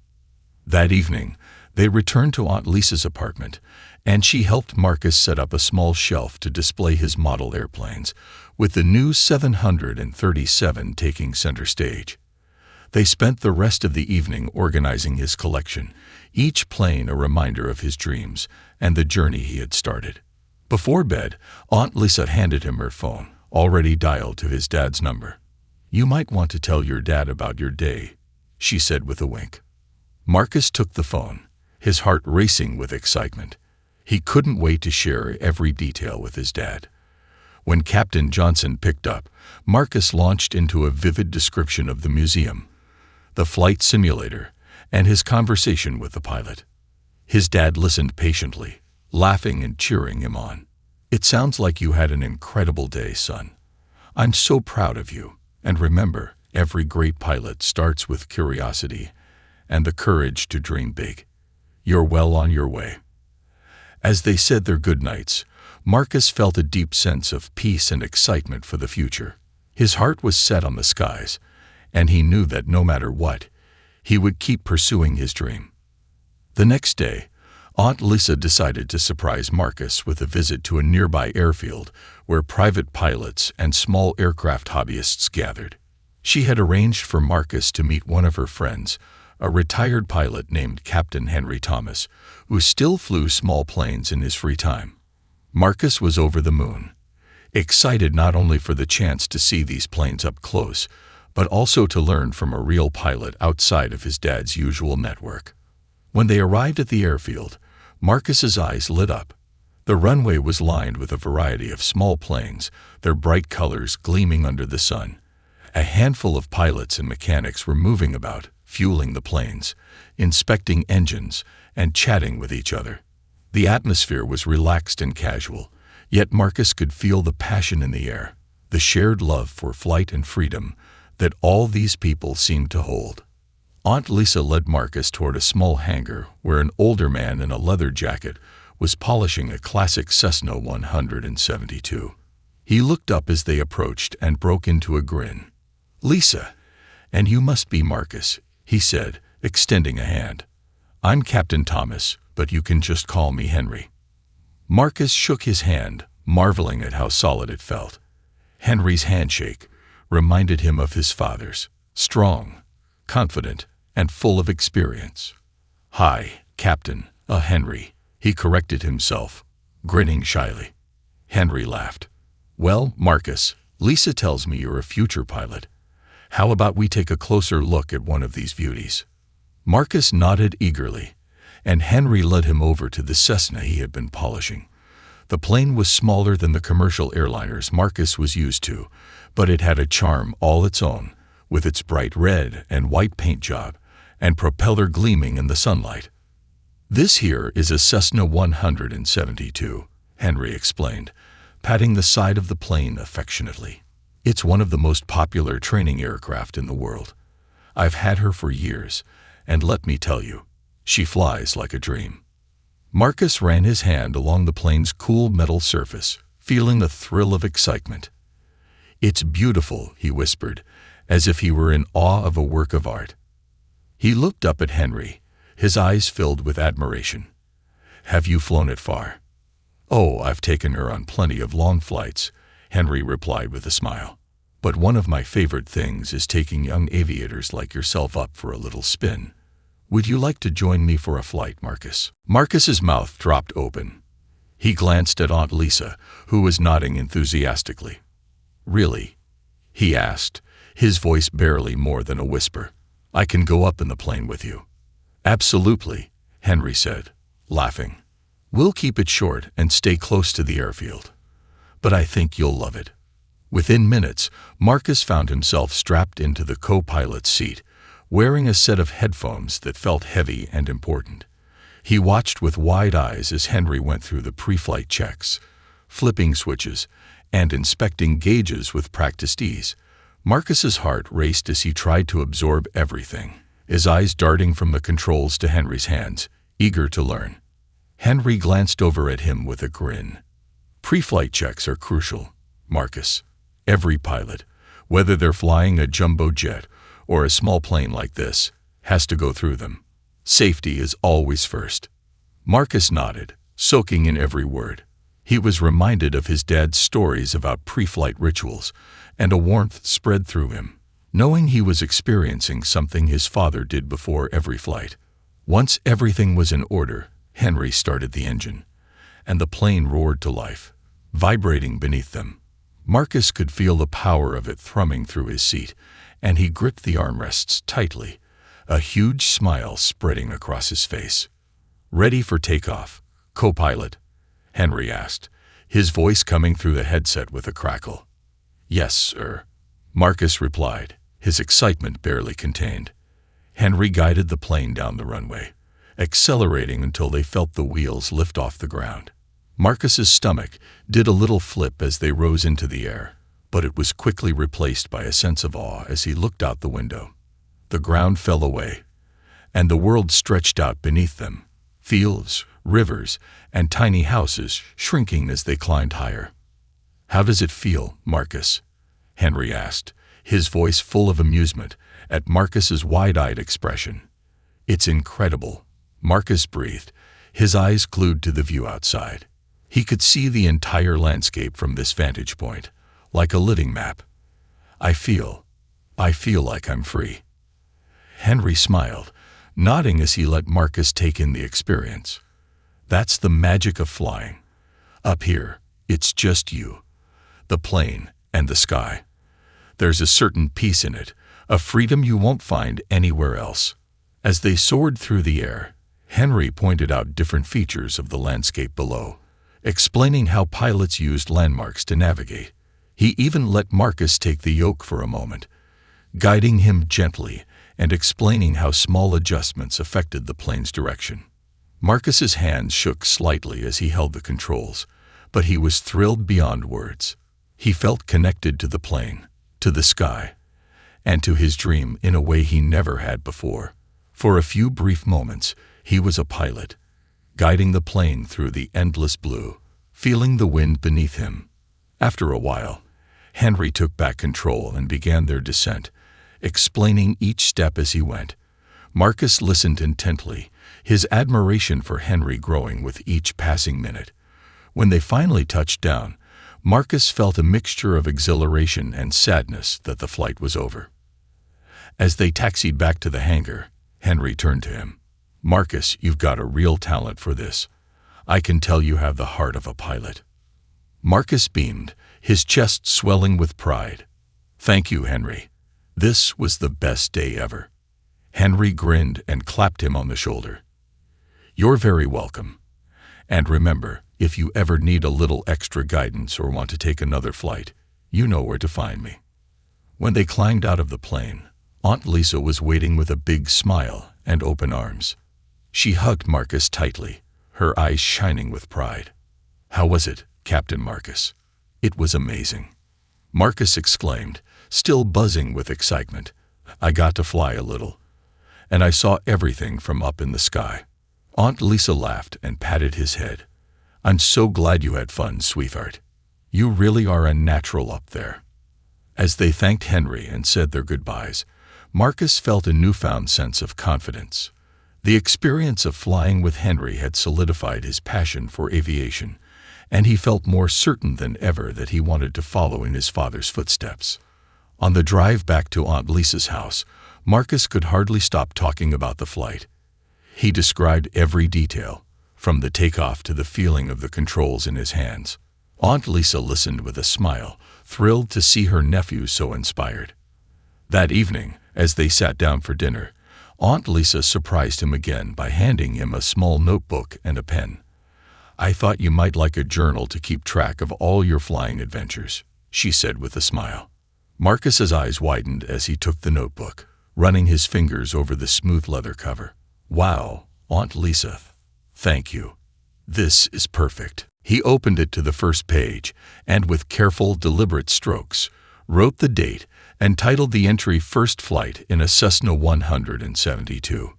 That evening, they returned to Aunt Lisa's apartment, and she helped Marcus set up a small shelf to display his model airplanes, with the new 737 taking center stage. They spent the rest of the evening organizing his collection, each plane a reminder of his dreams and the journey he had started. Before bed, Aunt Lisa handed him her phone, already dialed to his dad's number. "You might want to tell your dad about your day," she said with a wink. Marcus took the phone, his heart racing with excitement. He couldn't wait to share every detail with his dad. When Captain Johnson picked up, Marcus launched into a vivid description of the museum, the flight simulator, and his conversation with the pilot. His dad listened patiently, laughing and cheering him on. "It sounds like you had an incredible day, son. I'm so proud of you, and remember, every great pilot starts with curiosity and the courage to dream big. You're well on your way." As they said their goodnights, Marcus felt a deep sense of peace and excitement for the future. His heart was set on the skies, and he knew that no matter what, He would keep pursuing his dream. The next day, Aunt Lisa decided to surprise Marcus with a visit to a nearby airfield where private pilots and small aircraft hobbyists gathered. She had arranged for Marcus to meet one of her friends, a retired pilot named Captain Henry Thomas, who still flew small planes in his free time. Marcus was over the moon, excited not only for the chance to see these planes up close, but also to learn from a real pilot outside of his dad's usual network. When they arrived at the airfield, Marcus's eyes lit up. The runway was lined with a variety of small planes, their bright colors gleaming under the sun. A handful of pilots and mechanics were moving about, fueling the planes, inspecting engines, and chatting with each other. The atmosphere was relaxed and casual, yet Marcus could feel the passion in the air, the shared love for flight and freedom that all these people seemed to hold. Aunt Lisa led Marcus toward a small hangar where an older man in a leather jacket was polishing a classic Cessna 172. He looked up as they approached and broke into a grin. "Lisa, and you must be Marcus," he said, extending a hand. "I'm Captain Thomas, but you can just call me Henry." Marcus shook his hand, marveling at how solid it felt. Henry's handshake reminded him of his father's, strong, confident, and full of experience. "Hi, Captain, Henry," he corrected himself, grinning shyly. Henry laughed. "Well, Marcus, Lisa tells me you're a future pilot. How about we take a closer look at one of these beauties?" Marcus nodded eagerly, and Henry led him over to the Cessna he had been polishing. The plane was smaller than the commercial airliners Marcus was used to, but it had a charm all its own, with its bright red and white paint job and propeller gleaming in the sunlight. "This here is a Cessna 172, Henry explained, patting the side of the plane affectionately. "It's one of the most popular training aircraft in the world. I've had her for years, and let me tell you, she flies like a dream." Marcus ran his hand along the plane's cool metal surface, feeling the thrill of excitement. "It's beautiful," he whispered, as if he were in awe of a work of art. He looked up at Henry, his eyes filled with admiration. "Have you flown it far?" "Oh, I've taken her on plenty of long flights," Henry replied with a smile. "But one of my favorite things is taking young aviators like yourself up for a little spin. Would you like to join me for a flight, Marcus?" Marcus's mouth dropped open. He glanced at Aunt Lisa, who was nodding enthusiastically. "Really?" he asked, his voice barely more than a whisper. "I can go up in the plane with you." "Absolutely," Henry said, laughing. "We'll keep it short and stay close to the airfield. But I think you'll love it." Within minutes, Marcus found himself strapped into the co-pilot's seat, wearing a set of headphones that felt heavy and important. He watched with wide eyes as Henry went through the pre-flight checks, flipping switches, and inspecting gauges with practiced ease. Marcus's heart raced as he tried to absorb everything, his eyes darting from the controls to Henry's hands, eager to learn. Henry glanced over at him with a grin. "Pre-flight checks are crucial, Marcus. Every pilot, whether they're flying a jumbo jet or a small plane like this, has to go through them. Safety is always first." Marcus nodded, soaking in every word. He was reminded of his dad's stories about pre-flight rituals, and a warmth spread through him, knowing he was experiencing something his father did before every flight. Once everything was in order, Henry started the engine, and the plane roared to life, vibrating beneath them. Marcus could feel the power of it thrumming through his seat, and he gripped the armrests tightly, a huge smile spreading across his face. "Ready for takeoff, co-pilot?" Henry asked, his voice coming through the headset with a crackle. "Yes, sir," Marcus replied, his excitement barely contained. Henry guided the plane down the runway, accelerating until they felt the wheels lift off the ground. Marcus's stomach did a little flip as they rose into the air, but it was quickly replaced by a sense of awe as he looked out the window. The ground fell away, and the world stretched out beneath them, fields, rivers, and tiny houses shrinking as they climbed higher. "How does it feel, Marcus?" Henry asked, his voice full of amusement at Marcus's wide-eyed expression. "It's incredible," Marcus breathed, his eyes glued to the view outside. He could see the entire landscape from this vantage point, like a living map. I feel like I'm free." Henry smiled, nodding as he let Marcus take in the experience. "That's the magic of flying. Up here, it's just you, the plane, and the sky. There's a certain peace in it, a freedom you won't find anywhere else." As they soared through the air, Henry pointed out different features of the landscape below, explaining how pilots used landmarks to navigate. He even let Marcus take the yoke for a moment, guiding him gently and explaining how small adjustments affected the plane's direction. Marcus's hands shook slightly as he held the controls, but he was thrilled beyond words. He felt connected to the plane, to the sky, and to his dream in a way he never had before. For a few brief moments, he was a pilot, guiding the plane through the endless blue, feeling the wind beneath him. After a while, Henry took back control and began their descent, explaining each step as he went. Marcus listened intently, his admiration for Henry growing with each passing minute. When they finally touched down, Marcus felt a mixture of exhilaration and sadness that the flight was over. As they taxied back to the hangar, Henry turned to him. "Marcus, you've got a real talent for this. I can tell you have the heart of a pilot." Marcus beamed, his chest swelling with pride. "Thank you, Henry. This was the best day ever." Henry grinned and clapped him on the shoulder. "You're very welcome. And remember, if you ever need a little extra guidance or want to take another flight, you know where to find me." When they climbed out of the plane, Aunt Lisa was waiting with a big smile and open arms. She hugged Marcus tightly, her eyes shining with pride. "How was it, Captain Marcus?" "It was amazing," Marcus exclaimed, still buzzing with excitement. "I got to fly a little, and I saw everything from up in the sky." Aunt Lisa laughed and patted his head. "I'm so glad you had fun, sweetheart. You really are a natural up there." As they thanked Henry and said their goodbyes, Marcus felt a newfound sense of confidence. The experience of flying with Henry had solidified his passion for aviation, and he felt more certain than ever that he wanted to follow in his father's footsteps. On the drive back to Aunt Lisa's house, Marcus could hardly stop talking about the flight. He described every detail, from the takeoff to the feeling of the controls in his hands. Aunt Lisa listened with a smile, thrilled to see her nephew so inspired. That evening, as they sat down for dinner, Aunt Lisa surprised him again by handing him a small notebook and a pen. "I thought you might like a journal to keep track of all your flying adventures," she said with a smile. Marcus's eyes widened as he took the notebook, running his fingers over the smooth leather cover. "Wow, Aunt Lisa, thank you. This is perfect." He opened it to the first page and, with careful, deliberate strokes, wrote the date and titled the entry "First Flight in a Cessna 172.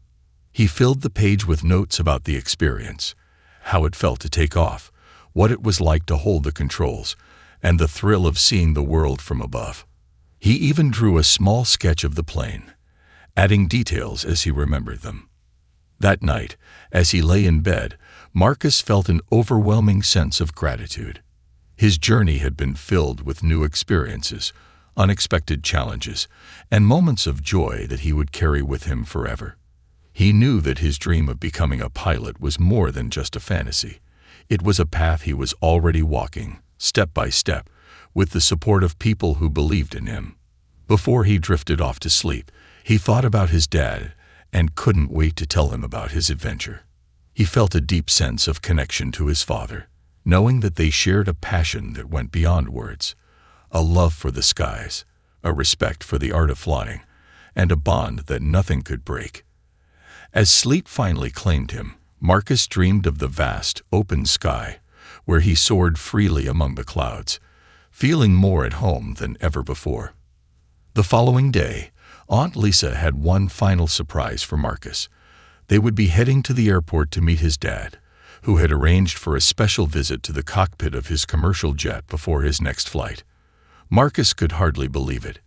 He filled the page with notes about the experience, how it felt to take off, what it was like to hold the controls, and the thrill of seeing the world from above. He even drew a small sketch of the plane, adding details as he remembered them. That night, as he lay in bed, Marcus felt an overwhelming sense of gratitude. His journey had been filled with new experiences, unexpected challenges, and moments of joy that he would carry with him forever. He knew that his dream of becoming a pilot was more than just a fantasy. It was a path he was already walking, step by step, with the support of people who believed in him. Before he drifted off to sleep, he thought about his dad and couldn't wait to tell him about his adventure. He felt a deep sense of connection to his father, knowing that they shared a passion that went beyond words, a love for the skies, a respect for the art of flying, and a bond that nothing could break. As sleep finally claimed him, Marcus dreamed of the vast, open sky, where he soared freely among the clouds, feeling more at home than ever before. The following day, Aunt Lisa had one final surprise for Marcus. They would be heading to the airport to meet his dad, who had arranged for a special visit to the cockpit of his commercial jet before his next flight. Marcus could hardly believe it.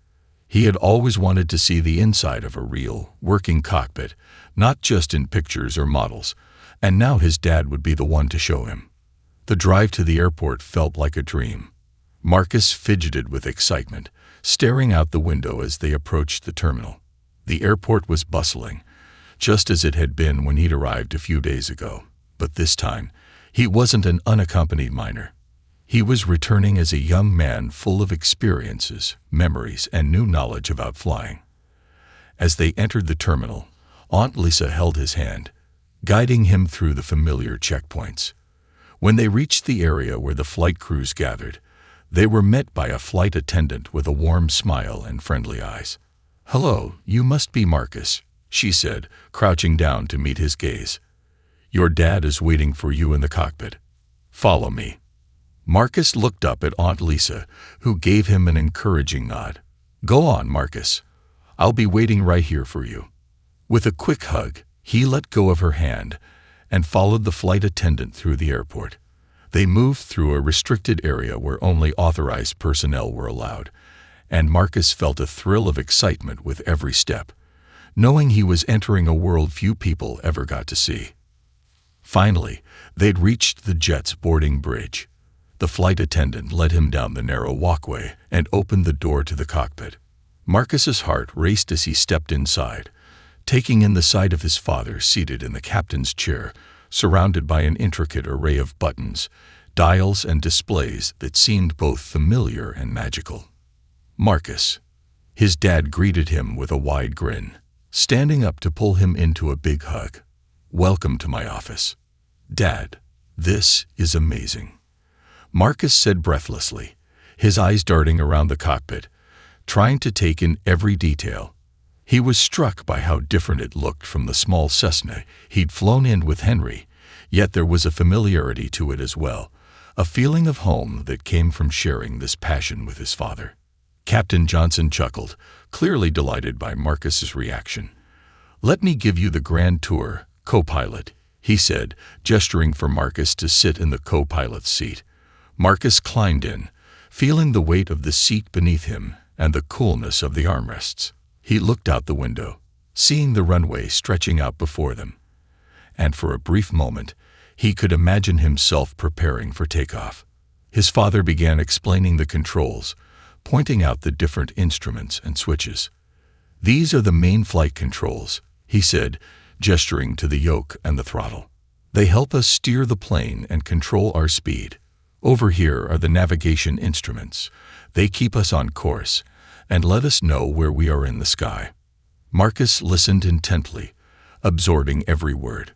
He had always wanted to see the inside of a real, working cockpit, not just in pictures or models, and now his dad would be the one to show him. The drive to the airport felt like a dream. Marcus fidgeted with excitement, staring out the window as they approached the terminal. The airport was bustling, just as it had been when he'd arrived a few days ago. But this time, he wasn't an unaccompanied minor. He was returning as a young man full of experiences, memories, and new knowledge about flying. As they entered the terminal, Aunt Lisa held his hand, guiding him through the familiar checkpoints. When they reached the area where the flight crews gathered, they were met by a flight attendant with a warm smile and friendly eyes. "Hello, you must be Marcus," she said, crouching down to meet his gaze. "Your dad is waiting for you in the cockpit. Follow me." Marcus looked up at Aunt Lisa, who gave him an encouraging nod. "Go on, Marcus. I'll be waiting right here for you." With a quick hug, he let go of her hand and followed the flight attendant through the airport. They moved through a restricted area where only authorized personnel were allowed, and Marcus felt a thrill of excitement with every step, knowing he was entering a world few people ever got to see. Finally, they'd reached the jet's boarding bridge. The flight attendant led him down the narrow walkway and opened the door to the cockpit. Marcus's heart raced as he stepped inside, taking in the sight of his father seated in the captain's chair, surrounded by an intricate array of buttons, dials, and displays that seemed both familiar and magical. "Marcus." His dad greeted him with a wide grin, standing up to pull him into a big hug. "Welcome to my office." "Dad, this is amazing," Marcus said breathlessly, his eyes darting around the cockpit, trying to take in every detail. He was struck by how different it looked from the small Cessna he'd flown in with Henry, yet there was a familiarity to it as well, a feeling of home that came from sharing this passion with his father. Captain Johnson chuckled, clearly delighted by Marcus's reaction. "Let me give you the grand tour, co-pilot," he said, gesturing for Marcus to sit in the co-pilot's seat. Marcus climbed in, feeling the weight of the seat beneath him and the coolness of the armrests. He looked out the window, seeing the runway stretching out before them, and for a brief moment, he could imagine himself preparing for takeoff. His father began explaining the controls, pointing out the different instruments and switches. "These are the main flight controls," he said, gesturing to the yoke and the throttle. "They help us steer the plane and control our speed. Over here are the navigation instruments. They keep us on course and let us know where we are in the sky." Marcus listened intently, absorbing every word.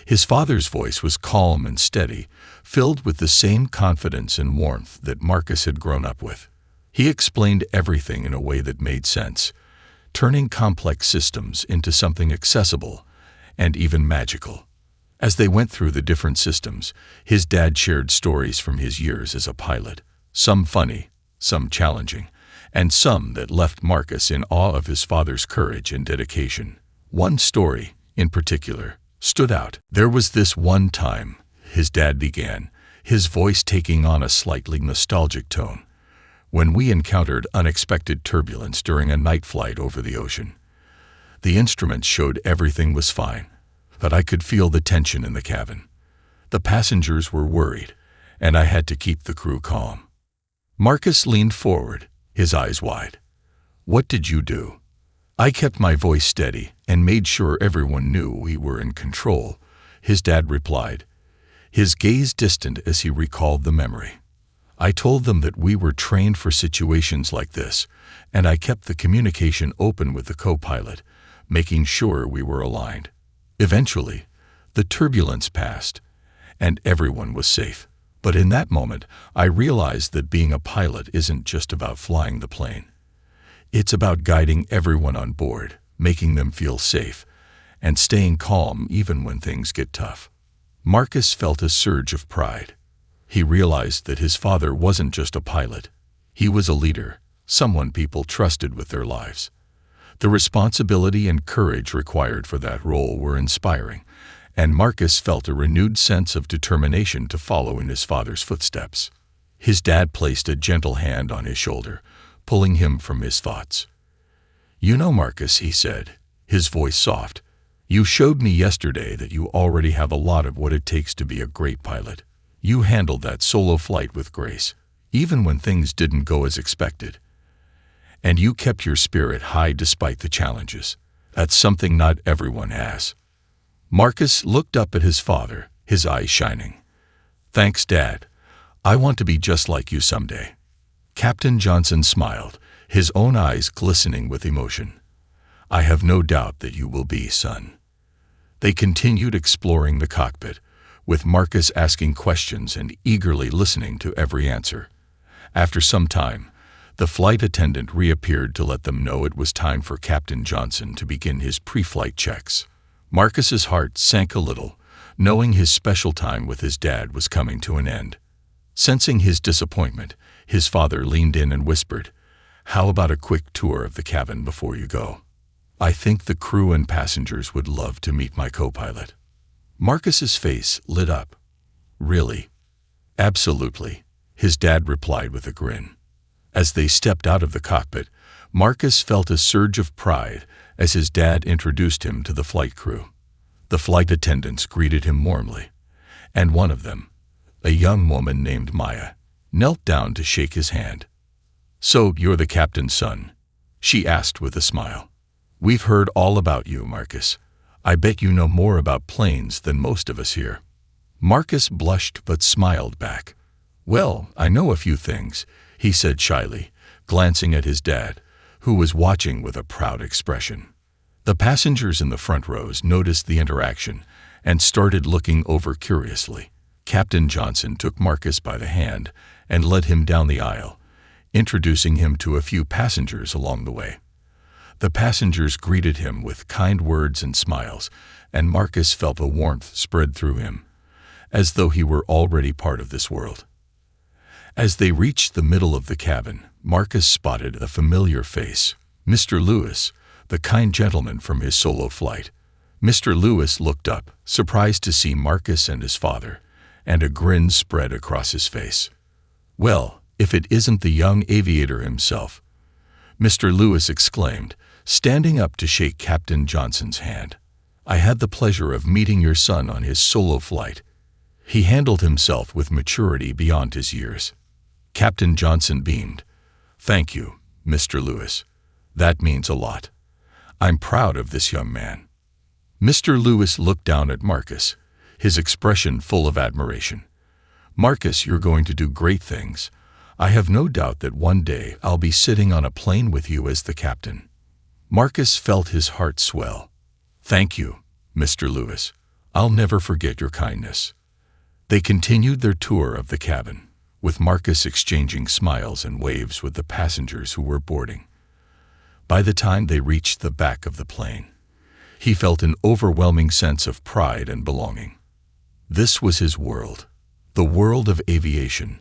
His father's voice was calm and steady, filled with the same confidence and warmth that Marcus had grown up with. He explained everything in a way that made sense, turning complex systems into something accessible and even magical. As they went through the different systems, his dad shared stories from his years as a pilot, some funny, some challenging, and some that left Marcus in awe of his father's courage and dedication. One story, in particular, stood out. "There was this one time," his dad began, his voice taking on a slightly nostalgic tone, "when we encountered unexpected turbulence during a night flight over the ocean. The instruments showed everything was fine, but I could feel the tension in the cabin. The passengers were worried, and I had to keep the crew calm." Marcus leaned forward, his eyes wide. "What did you do?" "I kept my voice steady and made sure everyone knew we were in control," his dad replied, his gaze distant as he recalled the memory. "I told them that we were trained for situations like this, and I kept the communication open with the co-pilot, making sure we were aligned. Eventually, the turbulence passed, and everyone was safe. But in that moment, I realized that being a pilot isn't just about flying the plane. It's about guiding everyone on board, making them feel safe, and staying calm even when things get tough." Marcus felt a surge of pride. He realized that his father wasn't just a pilot. He was a leader, someone people trusted with their lives. The responsibility and courage required for that role were inspiring, and Marcus felt a renewed sense of determination to follow in his father's footsteps. His dad placed a gentle hand on his shoulder, pulling him from his thoughts. "You know, Marcus," he said, his voice soft, "you showed me yesterday that you already have a lot of what it takes to be a great pilot. You handled that solo flight with grace, even when things didn't go as expected. And you kept your spirit high despite the challenges. That's something not everyone has." Marcus looked up at his father, his eyes shining. "Thanks, Dad. I want to be just like you someday." Captain Johnson smiled, his own eyes glistening with emotion. "I have no doubt that you will be, son." They continued exploring the cockpit, with Marcus asking questions and eagerly listening to every answer. After some time, the flight attendant reappeared to let them know it was time for Captain Johnson to begin his pre-flight checks. Marcus's heart sank a little, knowing his special time with his dad was coming to an end. Sensing his disappointment, his father leaned in and whispered, "How about a quick tour of the cabin before you go? I think the crew and passengers would love to meet my co-pilot." Marcus's face lit up. "Really?" "Absolutely," his dad replied with a grin. As they stepped out of the cockpit, Marcus felt a surge of pride as his dad introduced him to the flight crew. The flight attendants greeted him warmly, and one of them, a young woman named Maya, knelt down to shake his hand. "So you're the captain's son?" she asked with a smile. "We've heard all about you, Marcus. I bet you know more about planes than most of us here." Marcus blushed but smiled back. "Well, I know a few things," he said shyly, glancing at his dad, who was watching with a proud expression. The passengers in the front rows noticed the interaction and started looking over curiously. Captain Johnson took Marcus by the hand and led him down the aisle, introducing him to a few passengers along the way. The passengers greeted him with kind words and smiles, and Marcus felt a warmth spread through him, as though he were already part of this world. As they reached the middle of the cabin, Marcus spotted a familiar face, Mr. Lewis, the kind gentleman from his solo flight. Mr. Lewis looked up, surprised to see Marcus and his father, and a grin spread across his face. "Well, if it isn't the young aviator himself," Mr. Lewis exclaimed, standing up to shake Captain Johnson's hand. "I had the pleasure of meeting your son on his solo flight. He handled himself with maturity beyond his years." Captain Johnson beamed. "Thank you, Mr. Lewis. That means a lot. I'm proud of this young man." Mr. Lewis looked down at Marcus, his expression full of admiration. "Marcus, you're going to do great things. I have no doubt that one day I'll be sitting on a plane with you as the captain." Marcus felt his heart swell. "Thank you, Mr. Lewis. I'll never forget your kindness." They continued their tour of the cabin, with Marcus exchanging smiles and waves with the passengers who were boarding. By the time they reached the back of the plane, he felt an overwhelming sense of pride and belonging. This was his world, the world of aviation,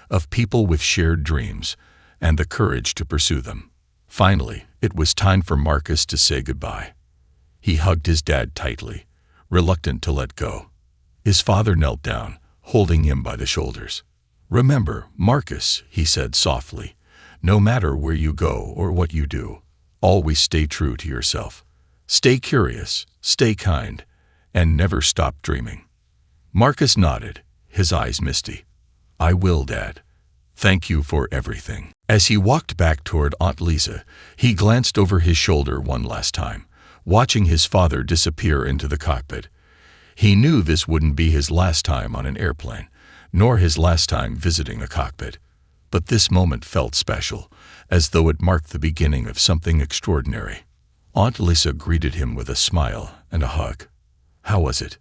of people with shared dreams and the courage to pursue them. Finally, it was time for Marcus to say goodbye. He hugged his dad tightly, reluctant to let go. His father knelt down, holding him by the shoulders. "Remember, Marcus," he said softly, "no matter where you go or what you do, always stay true to yourself. Stay curious, stay kind, and never stop dreaming." Marcus nodded, his eyes misty. "I will, Dad. Thank you for everything." As he walked back toward Aunt Lisa, he glanced over his shoulder one last time, watching his father disappear into the cockpit. He knew this wouldn't be his last time on an airplane, nor his last time visiting a cockpit. But this moment felt special, as though it marked the beginning of something extraordinary. Aunt Lisa greeted him with a smile and a hug. "How was it?"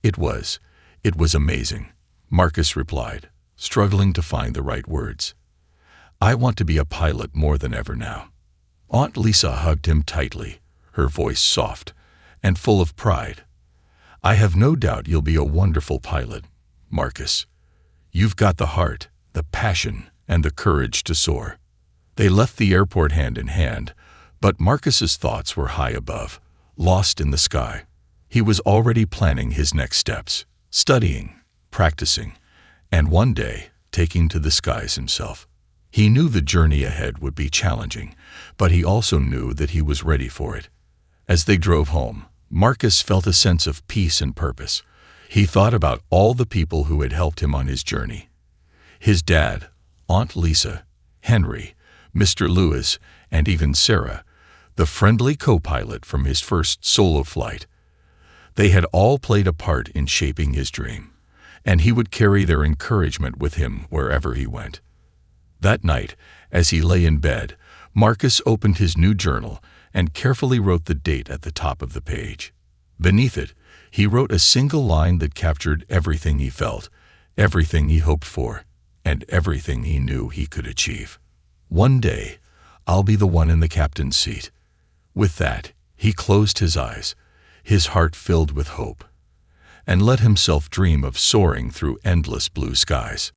It was amazing," Marcus replied, struggling to find the right words. "I want to be a pilot more than ever now." Aunt Lisa hugged him tightly, her voice soft and full of pride. "I have no doubt you'll be a wonderful pilot, Marcus. You've got the heart, the passion, and the courage to soar." They left the airport hand in hand, but Marcus's thoughts were high above, lost in the sky. He was already planning his next steps, studying, practicing, and one day taking to the skies himself. He knew the journey ahead would be challenging, but he also knew that he was ready for it. As they drove home, Marcus felt a sense of peace and purpose. He thought about all the people who had helped him on his journey. His dad, Aunt Lisa, Henry, Mr. Lewis, and even Sarah, the friendly co-pilot from his first solo flight. They had all played a part in shaping his dream, and he would carry their encouragement with him wherever he went. That night, as he lay in bed, Marcus opened his new journal and carefully wrote the date at the top of the page. Beneath it, he wrote a single line that captured everything he felt, everything he hoped for, and everything he knew he could achieve. One day, I'll be the one in the captain's seat. With that, he closed his eyes, his heart filled with hope, and let himself dream of soaring through endless blue skies.